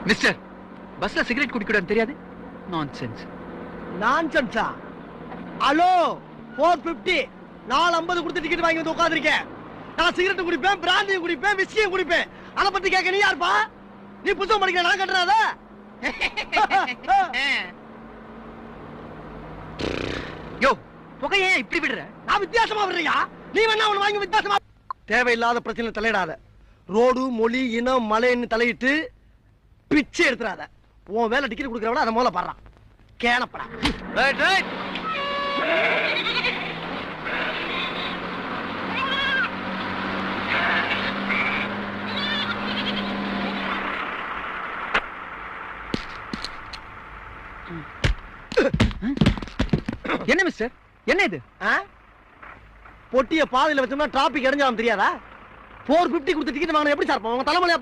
Mister, பஸ்ல cigarette குடிக்கூடாது தெரியாது? Nonsense. நான்சென்ஸா? Hello, 450 450 கொடுத்து டிக்கெட் வாங்கி வந்து உட்கார்ந்திருக்கேன். நான் சிகரெட் குடிப்பேன், பிராந்தியும் குடிப்பேன், விஸ்கியும் குடிப்பேன். அத பத்தி கேட்க நீ யாருப்பா? நீ புத்தகம் படிக்கிற, நான் கட்டுறாத? யோ, புகையை ஏன் இப்படி விடுற? நான் வித்தியாசமா விடுறியா? நீ வேணா அவனை வாங்கி வித்தியாசமா. தேவையில்லாத பிரச்சனை தலையிடாத. ரோடு, மொழி, இனம், மலைன்னு தலையிட்டு பிச்சை எடுத்துறாத. உன் வேலை டிக்கெட் கொடுக்கறவன அதை முதல்ல பாடுறான். கேனப்படா. Right right. என்ன மிஸ்டர், என்ன இது? பொட்டிய பாதையில வச்சோம்னா டிராபிக் இறஞ்சாலும் தெரியாதா? 450 கொடுத்து டிக்கெட் வாங்கினா எப்படி சார் உங்க தலைமையில